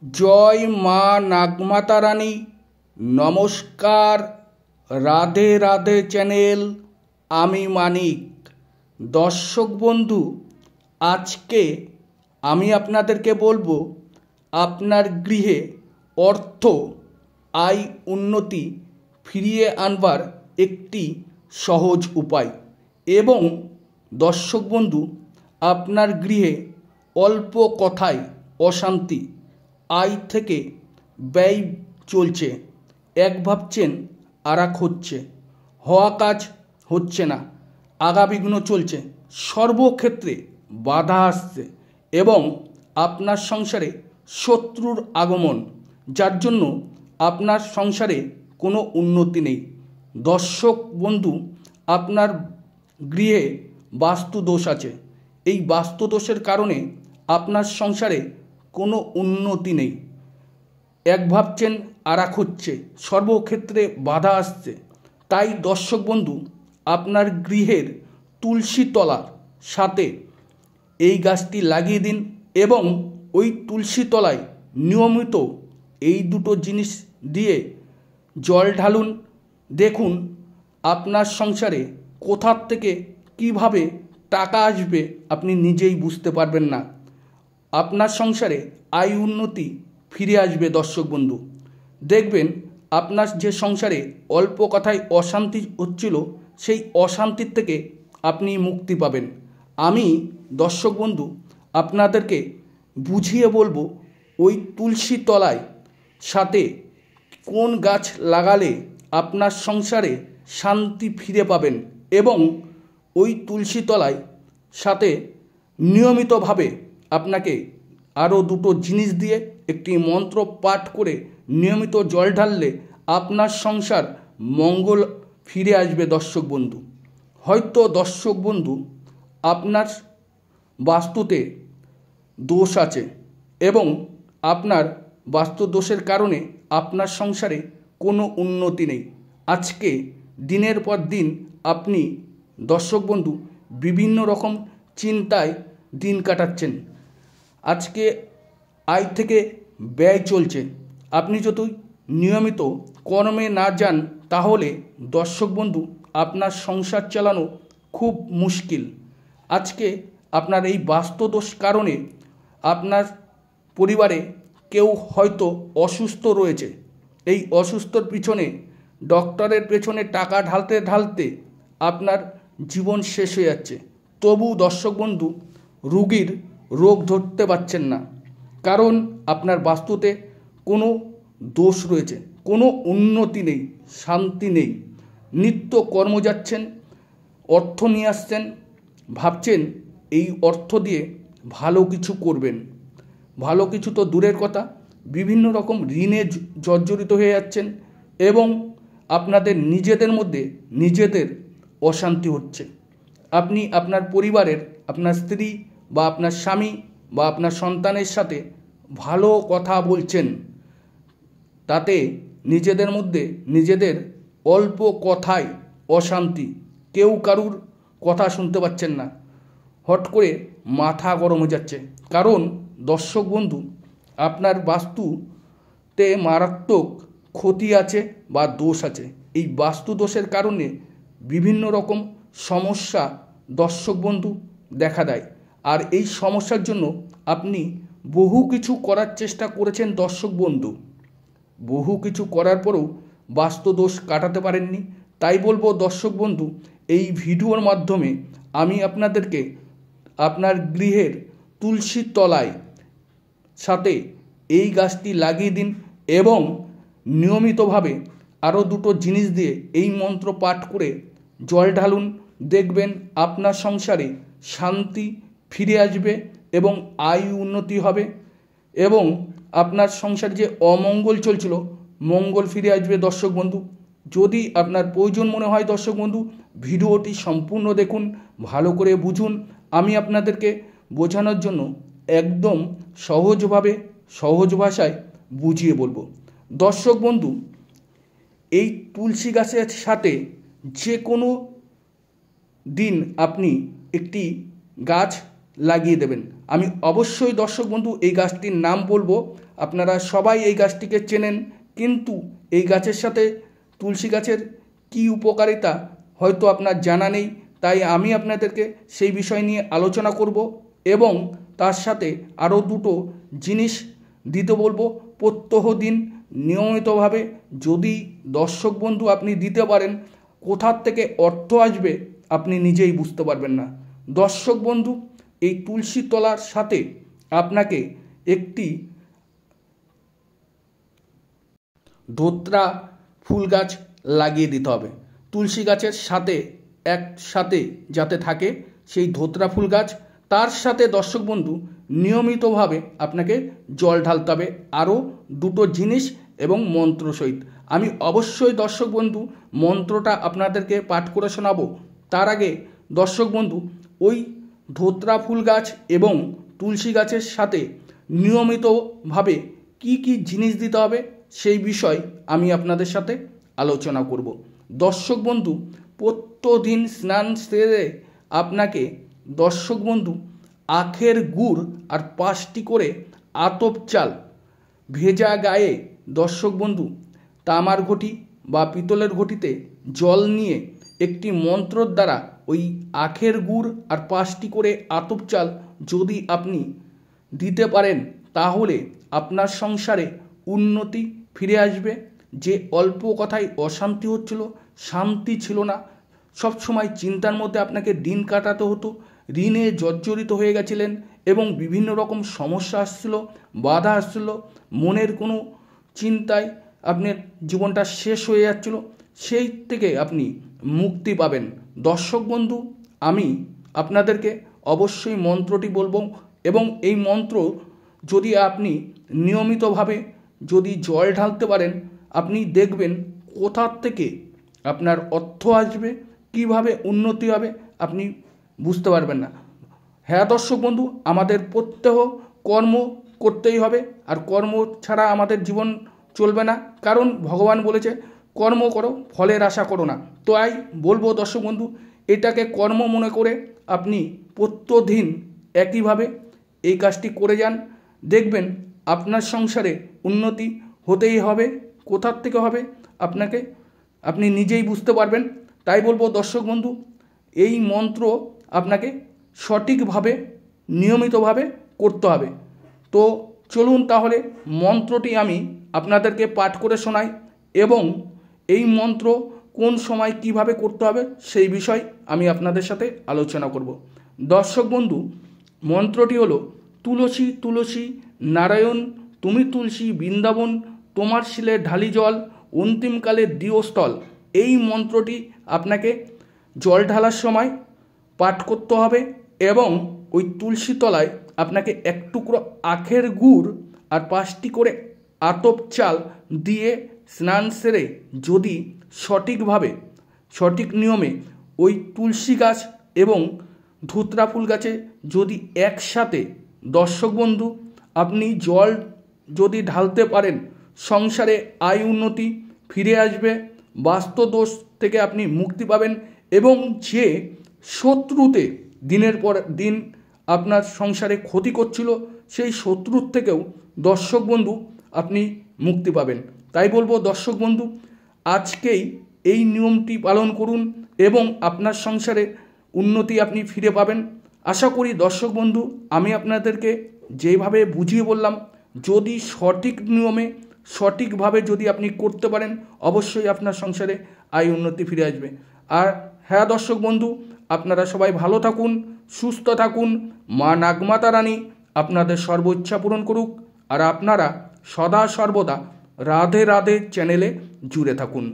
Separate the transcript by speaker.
Speaker 1: জয় মা নাগমাতা রানী। নমস্কার, রাধে রাধে চ্যানেল, আমি মানিক। দর্শক বন্ধু, আজকে আমি আপনাদেরকে বলবো আপনার গৃহে অর্থ, আয়, উন্নতি ফিরিয়ে আনবার একটি সহজ উপায়। এবং দর্শক বন্ধু, আপনার গৃহে অল্প কথায় অশান্তি, আয় থেকে ব্যয় চলছে, এক ভাবছেন আর এক হচ্ছে, হওয়া কাজ হচ্ছে না, আগাবিঘ্ন চলছে, সর্বক্ষেত্রে বাধা আসছে এবং আপনার সংসারে শত্রুর আগমন, যার জন্য আপনার সংসারে কোনো উন্নতি নেই। দর্শক বন্ধু, আপনার গৃহে বাস্তু দোষ আছে। এই বাস্তু দোষের কারণে আপনার সংসারে কোনো উন্নতি নেই, এক ভাবছেন আর এক হচ্ছে, সর্বক্ষেত্রে বাধা আসছে। তাই দর্শক বন্ধু, আপনার গৃহের তুলসী তলার সাথে এই গাছটি লাগিয়ে দিন এবং ওই তুলসী তলায় নিয়মিত এই দুটো জিনিস দিয়ে জল ঢালুন। দেখুন আপনার সংসারে কোথার থেকে কিভাবে টাকা আসবে আপনি নিজেই বুঝতে পারবেন না। আপনার সংসারে আয় উন্নতি ফিরে আসবে। দর্শক বন্ধু, দেখবেন আপনার যে সংসারে অল্প কথায় অশান্তি হচ্ছিল, সেই অশান্তির থেকে আপনি মুক্তি পাবেন। আমি দর্শক বন্ধু আপনাদেরকে বুঝিয়ে বলবো ওই তুলসী তলায় সাথে কোন গাছ লাগালে আপনার সংসারে শান্তি ফিরে পাবেন এবং ওই তুলসী তলায় সাথে নিয়মিতভাবে আপনাকে আরও দুটো জিনিস দিয়ে একটি মন্ত্র পাঠ করে নিয়মিত জল ঢাললে আপনার সংসার মঙ্গল ফিরে আসবে। দর্শক বন্ধু, হয়তো দর্শক বন্ধু আপনার বাস্তুতে দোষ আছে এবং আপনার বাস্তু দোষের কারণে আপনার সংসারে কোনো উন্নতি নেই। আজকে দিনের পর দিন আপনি দর্শক বন্ধু বিভিন্ন রকম চিন্তায় দিন কাটাচ্ছেন। আজকে আয় থেকে ব্যয় চলছে। আপনি যদি নিয়মিত কর্মে না যান তাহলে দর্শক বন্ধু আপনার সংসার চালানো খুব মুশকিল। আজকে আপনার এই বাস্তুদোষ কারণে আপনার পরিবারে কেউ হয়তো অসুস্থ রয়েছে। এই অসুস্থর পিছনে ডক্টরের পেছনে টাকা ঢালতে ঢালতে আপনার জীবন শেষ হয়ে যাচ্ছে। তবু দর্শক বন্ধু রোগীর রোগ ধরতে পারছেন না, কারণ আপনার বাস্তুতে কোনো দোষ রয়েছে, কোনো উন্নতি নেই, শান্তি নেই। নিত্য কর্ম যাচ্ছেন, অর্থ নিয়ে আসছেন, ভাবছেন এই অর্থ দিয়ে ভালো কিছু করবেন। ভালো কিছু তো দূরের কথা, বিভিন্ন রকম ঋণে জর্জরিত হয়ে যাচ্ছেন এবং আপনাদের নিজেদের মধ্যে নিজেদের অশান্তি হচ্ছে। আপনি আপনার পরিবারের, আপনার স্ত্রী বা আপনার স্বামী বা আপনার সন্তানের সাথে ভালো কথা বলছেন, তাতে নিজেদের মধ্যে নিজেদের অল্প কথায় অশান্তি, কেউ কারুর কথা শুনতে পাচ্ছেন না, হট করে মাথা গরম হয়ে যাচ্ছে। কারণ দর্শক বন্ধু আপনার বাস্তুতে মারাত্মক ক্ষতি আছে বা দোষ আছে। এই বাস্তু দোষের কারণে বিভিন্ন রকম সমস্যা দর্শক বন্ধু দেখা দেয়। আর এই সমস্যার জন্য আপনি বহু কিছু করার চেষ্টা করেছেন দর্শক বন্ধু, বহু কিছু করার পরেও বাস্তু দোষ কাটাতে পারেননি। তাই বলবো দর্শক বন্ধু, এই ভিডিওর মাধ্যমে আমি আপনাদেরকে আপনার গৃহের তুলসী তলায় সাথে এই গাছটি লাগিয়ে দিন এবং নিয়মিতভাবে আরও দুটো জিনিস দিয়ে এই মন্ত্র পাঠ করে জল ঢালুন। দেখবেন আপনার সংসারে শান্তি ফিরে আসবে এবং আয় উন্নতি হবে এবং আপনার সংসারে যে অমঙ্গল চলছিল মঙ্গল ফিরে আসবে। দর্শক বন্ধু, যদি আপনার প্রয়োজন মনে হয় দর্শক বন্ধু ভিডিওটি সম্পূর্ণ দেখুন, ভালো করে বুঝুন। আমি আপনাদেরকে বোঝানোর জন্য একদম সহজভাবে, সহজ ভাষায় বুঝিয়ে বলবো। দর্শক বন্ধু, এই তুলসী গাছের সাথে যে কোনো দিন আপনি একটি গাছ লাগিয়ে দেবেন। আমি অবশ্যই দর্শক বন্ধু এই গাছটির নাম বলবো, আপনারা সবাই এই গাছটিকে চেনেন, কিন্তু এই গাছের সাথে তুলসী গাছের কী উপকারিতা হয়তো আপনার জানা নেই। তাই আমি আপনাদেরকে সেই বিষয় নিয়ে আলোচনা করব এবং তার সাথে আরও দুটো জিনিস দিতে বলবো প্রত্যহ দিন নিয়মিতভাবে। যদি দর্শক বন্ধু আপনি দিতে পারেন, কোথার থেকে অর্থ আসবে আপনি নিজেই বুঝতে পারবেন না। দর্শক বন্ধু, এই তুলসী তলার সাথে আপনাকে একটি ধোত্রা ফুল গাছ লাগিয়ে দিতে হবে। তুলসী গাছের সাথে একসাথে যাতে থাকে সেই ধোত্রা ফুল গাছ, তার সাথে দর্শক বন্ধু নিয়মিতভাবে আপনাকে জল ঢালতে হবে আরও দুটো জিনিস এবং মন্ত্র সহিত। আমি অবশ্যই দর্শক বন্ধু মন্ত্রটা আপনাদেরকে পাঠ করে শোনাবো। তার আগে দর্শক বন্ধু ওই ধোত্রা ফুল গাছ এবং তুলসী গাছের সাথে নিয়মিতভাবে কি কি জিনিস দিতে হবে সেই বিষয় আমি আপনাদের সাথে আলোচনা করব। দর্শক বন্ধু, প্রত্যেকদিন স্নান সেরে আপনাকে দর্শক বন্ধু আখের গুড় আর 5টি করে আতপ চাল ভেজা গায়ে দর্শক বন্ধু তামার ঘটি বা পিতলের ঘটিতে জল নিয়ে একটি মন্ত্রর দ্বারা ওই আখের গুড় আর 5টি করে আতপ চাল যদি আপনি দিতে পারেন, তাহলে আপনার সংসারে উন্নতি ফিরে আসবে। যে অল্প কথায় অশান্তি হচ্ছিল, শান্তি ছিল না, সবসময় চিন্তার মধ্যে আপনাকে দিন কাটাতে হতো, ঋণে জর্জরিত হয়ে গেছিলেন এবং বিভিন্ন রকম সমস্যা আসছিল, বাধা আসছিল, মনের কোনো চিন্তায় আপনার জীবনটা শেষ হয়ে যাচ্ছিল, সেই থেকে আপনি মুক্তি পাবেন। দর্শক বন্ধু, আমি আপনাদেরকে অবশ্যই মন্ত্রটি বলবো এবং এই মন্ত্র যদি আপনি নিয়মিতভাবে যদি জল ঢালতে পারেন, আপনি দেখবেন কোথার থেকে আপনার অর্থ আসবে, কিভাবে উন্নতি হবে আপনি বুঝতে পারবেন না। হ্যাঁ দর্শক বন্ধু, আমাদের প্রত্যহ কর্ম করতেই হবে, আর কর্ম ছাড়া আমাদের জীবন চলবে না, কারণ ভগবান বলেছে কর্ম করো, ফলের আশা করো না। তো বলবো দর্শক বন্ধু, এটাকে কর্ম মনে করে আপনি প্রত্যেকদিন একইভাবে এই কাজটি করে যান, দেখবেন আপনার সংসারে উন্নতি হতেই হবে। কোথার থেকে হবে আপনি নিজেই বুঝতে পারবেন। তাই বলবো দর্শক বন্ধু, এই মন্ত্র আপনাকে সঠিকভাবে নিয়মিতভাবে করতে হবে। তো চলুন তাহলে মন্ত্রটি আমি আপনাদেরকে পাঠ করে শোনাই এবং এই মন্ত্র কোন সময় কিভাবে করতে হবে সেই বিষয় আমি আপনাদের সাথে আলোচনা করব। দর্শক বন্ধু, মন্ত্রটি হলো তুলসী তুলসী নারায়ণ, তুমি তুলসী বৃন্দাবন, তোমার শিলে ঢালি জল, অন্তিমকালে দিয়স্থল। এই মন্ত্রটি আপনাকে জল ঢালার সময় পাঠ করতে হবে এবং ওই তুলসী তলায় আপনাকে এক টুকরো আখের গুড় আর 5টি করে আতপ চাল দিয়ে স্নান সেরে যদি সঠিকভাবে সঠিক নিয়মে ওই তুলসী গাছ এবং ধুতরা ফুল গাছে যদি একসাথে দর্শক বন্ধু আপনি জল যদি ঢালতে পারেন, সংসারে আয় উন্নতি ফিরে আসবে, বাস্তুদোষ থেকে আপনি মুক্তি পাবেন এবং যে শত্রুতে দিনের পর দিন আপনার সংসারে ক্ষতি করছিল সেই শত্রুর থেকেও দর্শক বন্ধু আপনি মুক্তি পাবেন। তাই বলবো দর্শক বন্ধু, আজকেই এই নিয়মটি পালন করুন এবং আপনার সংসারে উন্নতি আপনি ফিরে পাবেন। আশা করি দর্শক বন্ধু আমি আপনাদেরকে যেভাবে বুঝিয়ে বললাম, যদি সঠিক নিয়মে সঠিকভাবে যদি আপনি করতে পারেন, অবশ্যই আপনার সংসারে আয় উন্নতি ফিরে আসবে। আর হ্যাঁ দর্শক বন্ধু, আপনারা সবাই ভালো থাকুন, সুস্থ থাকুন, মা নাগমাতা রানী আপনাদের সর্ব ইচ্ছা পূরণ করুক। আর আপনারা সদা সর্বদা রাধে রাধে চ্যানেলে জুড়ে থাকুন।